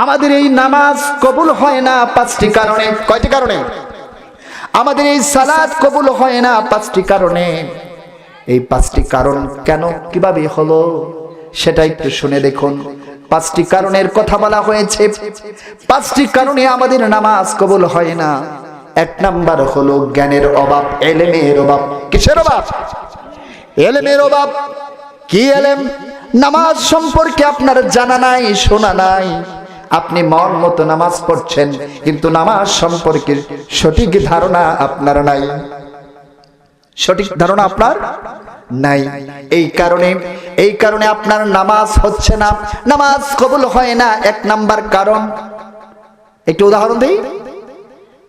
আমাদের এই নামাজ কবুল হয় না পাঁচটি কারণে। কয়টি কারণে? আমাদের এই সালাত কবুল হয় না পাঁচটি কারণে। এই পাঁচটি কারণ কেন, কিভাবে হলো সেটা একটু শুনে দেখুন। পাঁচটি কারণের কথা বলা হয়েছে। পাঁচটি কারণে আমাদের নামাজ কবুল হয় না। এক নাম্বার হলো জ্ঞানের অভাব, ইলমের অভাব। কিসের অভাব? ইলমের অভাব। কি ইলম? নামাজ সম্পর্কে আপনার জানা নাই, শোনা নাই। আপনি মন মতো নামাজ পড়ছেন, কিন্তু নামাজ সম্পর্কে সঠিক ধারণা আপনার নাই। সঠিক ধারণা আপনার নাই। এই কারণে আপনার নামাজ হচ্ছে না, নামাজ কবুল হয় না। এক নাম্বার কারণ, একটু উদাহরণ দেই।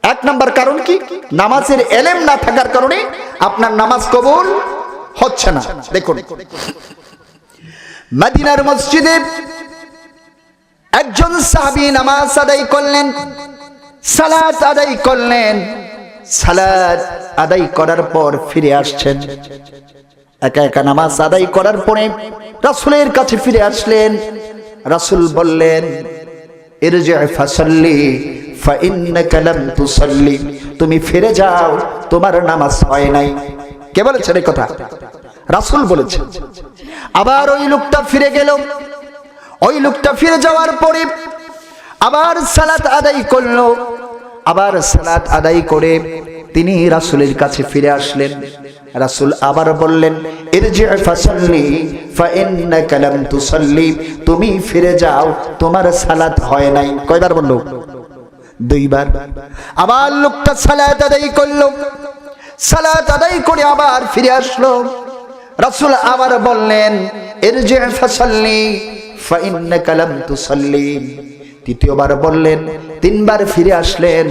এক নাম্বার কারণ কি? নামাজের ইলম না থাকার কারণে আপনার নামাজ কবুল হচ্ছে না। দেখুন, মদিনার মসজিদে একজন সাহাবী নামাজ আদায় করলেন, সালাত আদায় করলেন। সালাত আদায় করার পর ফিরে আসছেন। একা একা নামাজ আদায় করার পরে রাসূলের কাছে ফিরে আসলেন। রাসূল বললেন, ইরজি ফাসাল্লি ফাইন্নাকা লাম তুসাল্লি। তুমি ফিরে যাও, তোমার নামাজ হয় নাই। কে বলেছেন এই কথা? রাসূল বলেছেন। আবার ওই লোকটা ফিরে গেল। ওই লোকটা ফিরে যাওয়ার পরে আবার সালাত আদায় করলো। আবার সালাত আদায় করে তিনি রাসূলের কাছে ফিরে আসলেন। রাসূল আবার বললেন, ইরজি ফাসাল্লি ফাইন্নাকা লাম তুসাল্লি। তুমি ফিরে যাও, তোমার সালাত হয় নাই। কয়বার বললো? দুইবার। আবার লোকটা সালাত আদায় করলো। সালাত আদায় করে আবার ফিরে আসলো। রাসূল আবার বললেন, ইরজি ফাসাল্লি ফাইন্নাকা লাম তুসাল্লি। তৃতীয়বার বললেন। তিনবার ফিরে আসলেন।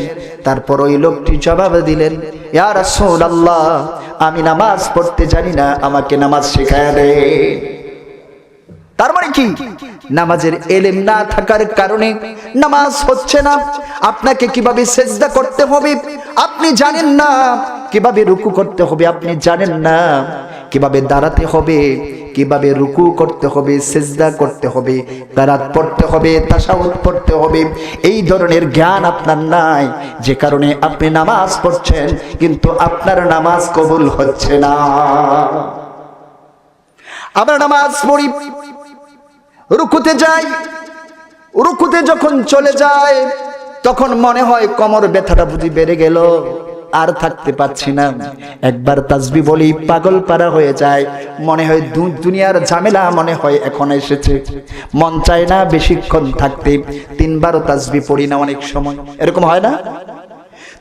তারপর ওই লোকটি জবাব দিলেন, ইয়া রাসূলুল্লাহ, আমি নামাজ পড়তে জানি না, আমাকে নামাজ শেখায় দে। তার মানে কি? নামাজের ইলম না থাকার কারণে নামাজ হচ্ছে না। আপনাকে কিভাবে সিজদা করতে হবে আপনি জানেন না, কিভাবে রুকু করতে হবে আপনি জানেন না, কিভাবে দাঁড়াতে হবে, কিভাবে রুকু করতে হবে, সিজদা করতে হবে, কিরাত পড়তে হবে, তাশাহুদ পড়তে হবে, এই ধরনের জ্ঞান আপনার নাই। যে কারণে আপনি নামাজ পড়ছেন কিন্তু আপনার নামাজ কবুল হচ্ছে না। আমরা নামাজ পড়ি, রুকুতে যাই, রুকুতে যখন চলে যায় তখন মনে হয় কোমর ব্যথাটা বুঝি বেড়ে গেল, আর থাকতে পারছি না। একবার তাসবিহ বলি পাগল পারা হয়ে যায়, মনে হয় দুনিয়ার ঝামেলা মনে হয় এখন এসেছে, মন চায় না বেশিক্ষণ থাকতে। তিনবার তাসবিহ পড়ি না অনেক সময়, এরকম হয় না?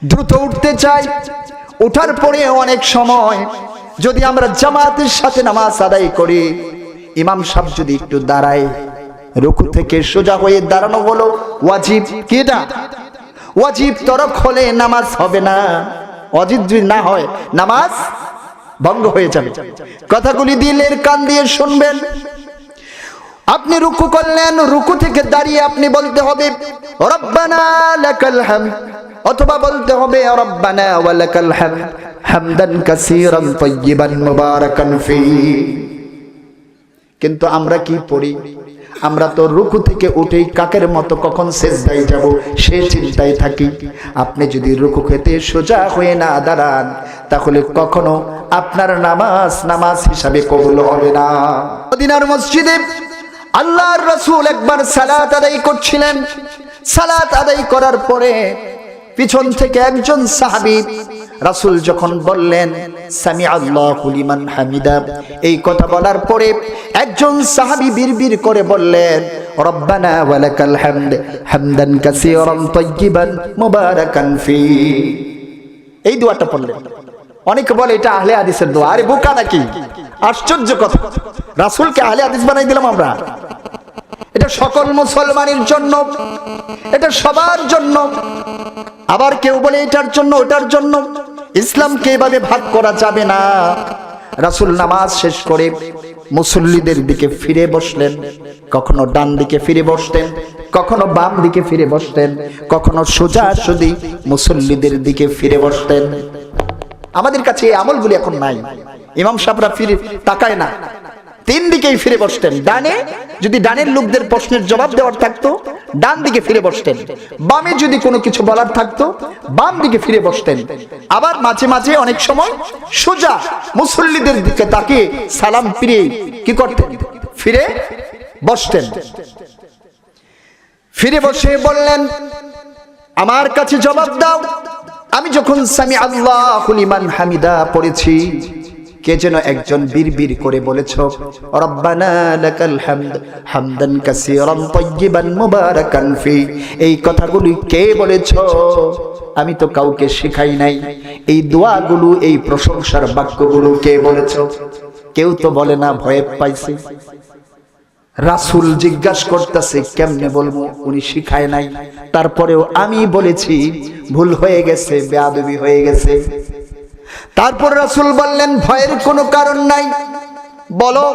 দ্রুত উঠতে চাই, ওঠার পরে অনেক সময় যদি আমরা জামাতের সাথে নামাজ আদায় করি, ইমাম সাহেব যদি একটু দাঁড়ায়, রুকু থেকে সোজা হয়ে দাঁড়ানো হলো ওয়াজিব। কি এটা? ওয়াজিব তরক হলে নামাজ হবে না। ওয়াজিব যদি না হয় নামাজ ভঙ্গ হয়ে যাবে। কথাগুলি দিলের কান দিয়ে শুনবেন। আপনি রুকু করলেন, রুকু থেকে দাঁড়িয়ে আপনি বলতে হবে রব্বানা লাকাল হামদ, অথবা বলতে হবে রব্বানা ওয়া লাকাল হামদ হামদান কাসীরান তাইয়িবান মুবারাকান ফি। কিন্তু আমরা কি পড়ি? আমরা তো রুকু থেকে উঠেই কাকের মতো কখন সিজদায় যাব সে চিন্তায় থাকি। আপনি যদি রুকু খেতে সোজা হয়ে না দাঁড়ান তাহলে কখনো আপনার নামাজ হিসাবে কবুল হবে না। মদিনার মসজিদে আল্লাহর রাসূল একবার সালাত আদায় করছিলেন। সালাত আদায় করার পরে পিছন থেকে একজন সাহাবী রাসূল যখন বললেন সামিআল্লাহু লিমান হামিদা, এই কথা বলার পরে একজন সাহাবী বিড়বিড় করে বললেন রব্বানা ওয়া লাকাল হামদ হামদান কাসীরান তাইয়িবান মুবারাকান ফি। এই দোয়াটা পড়লেন। অনেকে বলে এটা আহলে হাদিসের দোয়া। আরে বোকা নাকি? আশ্চর্য কথা, রাসূলকে আহলে হাদিস বানাই দিলাম আমরা। এটা সকল মুসলমানের জন্য, এটা সবার জন্য। আবার কেউ বলে এটার জন্য ওটার জন্য। ইসলামকে এভাবে ভাগ করা যাবে না। রাসূল নামাজ শেষ করে মুসল্লিদের দিকে ফিরে বসলেন। কখনো ডান দিকে ফিরে বসতেন, কখনো বাম দিকে ফিরে বসতেন, কখনো সোজাসুজি মুসল্লিদের দিকে ফিরে বসতেন। আমাদের কাছে এই আমলগুলি এখন নাই। ইমাম সাহেবরা ফিরে তাকায় না, তিন দিকেই ফিরে বসতেন, ডানে যদি ডানের লোকদের প্রশ্নের জবাব দেওয়ার থাকতো ডান দিকে ফিরে বসতেন, বামে যদি কোনো কিছু বলার থাকতো বাম দিকে ফিরে বসতেন। আবার মাঝে মাঝে অনেক সময় সোজা মুসল্লিদের দিকে তাকিয়ে সালাম ফিরে কি করতেন, ফিরে বসতেন। ফিরে বসে বললেন, আমার কাছে জবাব দাও, আমি যখন সামি আল্লাহু লিমান হামিদা পড়েছি, কে যেন একজন বিড়বিড় করে বলেছ রব্বানা লাকাল হামদ হামদান কাসীরান তাইয়িবান মুবারাকান ফি। এই কথাগুলি কে বলেছ? আমি তো কাউকে শেখাই নাই। এই দোয়াগুলো, এই প্রশংসার বাক্যগুলো কে বলেছ? কেউ তো বলে না, ভয় পাইছে। রাসূল জিজ্ঞাসা করতেছে কেমনে বলবো, উনি শিখায় নাই। তারপরেও আমি বলেছি, ভুল হয়ে গেছে, বেয়াদবি হয়ে গেছে। তারপর রাসূল বললেন, ভয়ের কোনো কারণ নাই, বলো।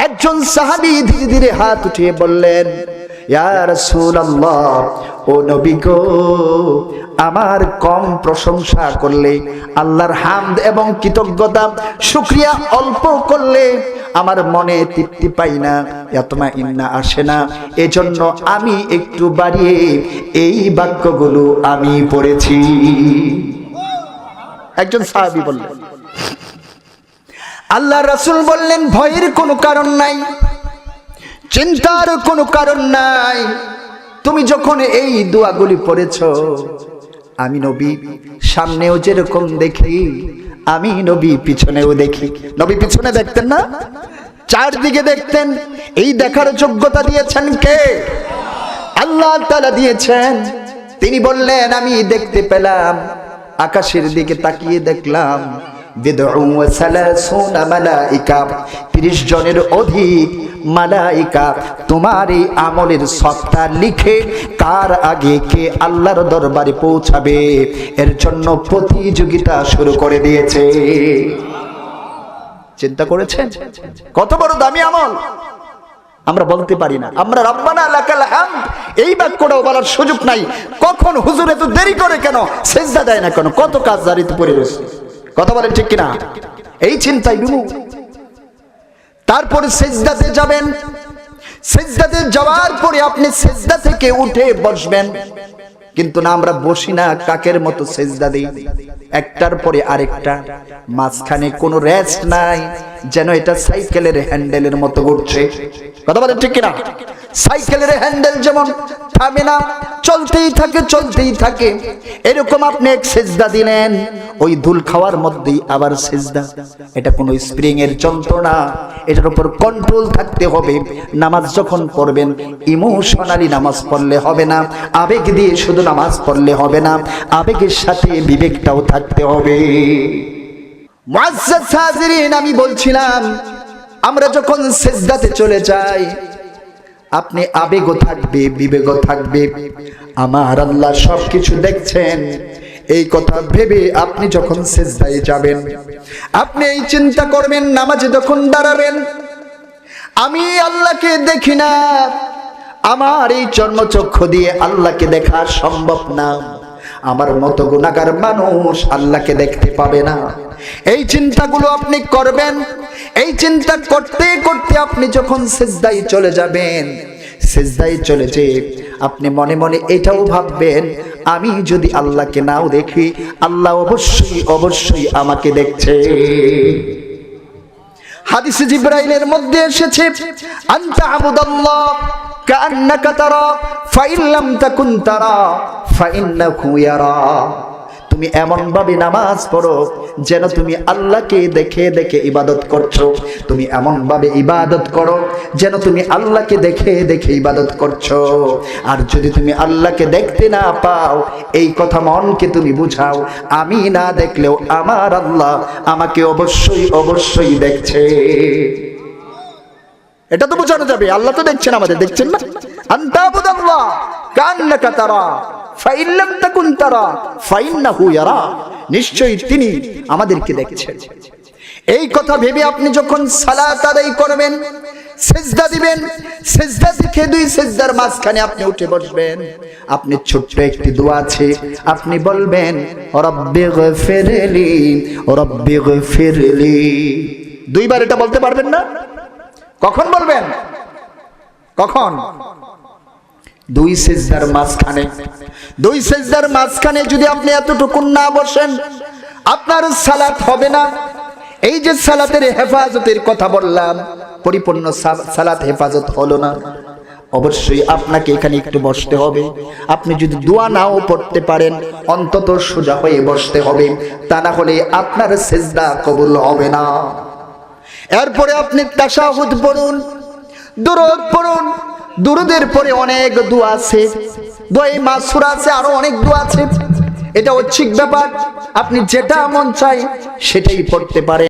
একজন সাহাবী ধীরে ধীরে হাত উঠিয়ে বললেন, ইয়া রাসূলুল্লাহ, ও নবী গো, আমার কম প্রশংসা করলে, আল্লাহর হামদ এবং কৃতজ্ঞতা শুকরিয়া অল্প করলে আমার মনে তৃপ্তি পাই না, ইয়াতমাইন্না আসে না। এজন্য আমি একটু বাড়িয়ে এই বাক্যগুলো আমি পড়েছি। একজন সাহাবী বললেন। আল্লাহ রাসূল বললেন, ভয়ের কোনো কারণ নাই, চিন্তার কোনো কারণ নাই। তুমি যখন এই দোয়াগুলি পড়েছো, আমি নবী সামনেও যেরকম দেখি, আমি নবী পিছনেও দেখি। নবী পিছনে দেখতেন না, চারদিকে দেখতেন। এই দেখার যোগ্যতা দিয়েছেন কে? আল্লাহ তাআলা দিয়েছেন। তিনি বললেন, আমি দেখতে পেলাম, আকাশের দিকে তাকিয়ে দেখলাম, 30 জনের অধিক মালাইকা তোমার এই আমলের সবটা লিখে কার আগে কে আল্লাহর দরবারে পৌঁছাবে এর জন্য প্রতিযোগিতা শুরু করে দিয়েছে। চিন্তা করেছেন কত বড় দামি আমল? আমরা বলতে পারি না। আমরা রব্বানা লাকাল হামদ এই বাক্যটাও বলার সুযোগ নাই। কখন হুজুর এত দেরি করে কেন, সিজদা দেয় না কেন, কত কাজ জারিতে পড়ে রয়েছে। কথা বলেন ঠিক কিনা? এই চিন্তায় ডুবু। তারপরে সিজদাতে যাবেন, সিজদাতে যাওয়ার পরে আপনি সিজদা থেকে উঠে বসবেন, কিন্তু না, আমরা বসি না, কাকের মতো সিজদা দেই, একটার পরে আরেকটা, মাঝখানে কোনো রেস্ট নাই, যেন এটা সাইকেলের হ্যান্ডেলের মতো ঘুরছে। কথা বলেন ঠিক কিনা? সাইকেলের হ্যান্ডেল যেমন থামে না, চলতেই থাকে চলতেই থাকে, এরকম আপনি এক সিজদা দিলেন, ওই ধুল খাওয়ার মধ্যেই আবার সিজদা। এটা কোনো স্প্রিং এর যন্ত্রণা, এটার উপর কন্ট্রোল থাকতে হবে। নামাজ যখন পড়বেন, ইমোশনালি নামাজ পড়লে হবে না, আবেগ দিয়ে শুধু নামাজ পড়লে হবে না, আবেগের সাথে বিবেকটাও থাকতে হবে। মুআজ্জাজ হাজিরিন, আমি বলছিলাম, আমরা যখন সিজদাতে চলে যাই, আপনি আবেগও থাকবে, বিবেকও থাকবে। আমার আল্লাহ সবকিছু দেখছেন, এই কথা ভেবে আপনি যখন সিজদায় যাবেন, আপনি এই চিন্তা করবেন, নামাজে যখন দাঁড়াবেন, আমি আল্লাহকে দেখি না, আমার এই চর্মচক্ষু দিয়ে আল্লাহকে দেখা সম্ভব না, আমার মতো গুনাহগার মানুষ আল্লাহকে দেখতে পাবে না। এই চিন্তাগুলো আপনি করবেন। এই চিন্তা করতে করতে আপনি যখন সিজদায় চলে যাবেন, সিজদায় চলে যেয়ে আপনি মনে মনে এটাও ভাববেন, আমি যদি আল্লাহকে নাও দেখি, আল্লাহ অবশ্যই অবশ্যই আমাকে দেখছে। হাদিসে জিবরাইলের মধ্যে এসেছে, আনতা আবুদাল্লাহ কাআন্নাকা তারা ফাইন লাম তাকুন তারা ফাইন্নাহু ইয়ারা। তুমি এমন ভাবে নামাজ পড়ো যেন তুমি আল্লাহকে দেখে দেখে ইবাদত করছো। তুমি এমন ভাবে ইবাদত করো যেন তুমি আল্লাহকে দেখে দেখে ইবাদত করছো। আর যদি তুমি আল্লাহকে দেখতে না পাও, এই কথা মনকে তুমি বুঝাও, আমি না দেখলেও আমার আল্লাহ আমাকে অবশ্যই অবশ্যই দেখছে। এটা তো বোঝানো যাবে, আল্লাহ তো দেখছেন, আমাদের দেখছেন না। আনতা আবুদাল্লাহ কাআন্নাকা তারা ফাইন লাম তাকুন তারা ফাইন্নাহু ইয়ারা। নিশ্চয়ই তিনি আমাদেরকে দেখছেন। এই কথা ভেবে আপনি যখন সালাত আদায় করবেন, সিজদা দিবেন, সিজদা থেকে দুই সিজদার মাঝখানে আপনি উঠে বসবেন, আপনি ছোট্ট একটি দোয়া আছে, আপনি বলবেন রব্বিগফিরলি রব্বিগফিরলি। দুইবার এটা বলতে পারবেন না? কখন বলবেন? কখন? দুই সিজদার মাঝখানে। দুই সিজদার মাঝখানে যদি আপনি এতটুকু না বসেন, আপনার সালাত হবে না। এই যে সালাতের হেফাজতের কথা বললাম, পরিপূর্ণ সালাত হেফাজত হলো না। অবশ্যই আপনাকে এখানে একটু বসতে হবে। আপনি যদি দোয়া নাও পড়তে পারেন, অন্তত সোজা হয়ে বসতে হবে, তা না হলে আপনার সিজদা কবুল হবে না। এরপরে আপনি তাশাহুদ পড়ুন, দুরূদ পড়ুন। দুরূদের পরে অনেক দোয়া আছে, দোয়ায়ে মাসুরা আছে, আরো অনেক দোয়া আছে। এটা ঐচ্ছিক ব্যাপার, আপনি যেটা মন চায় সেটাই পড়তে পারেন।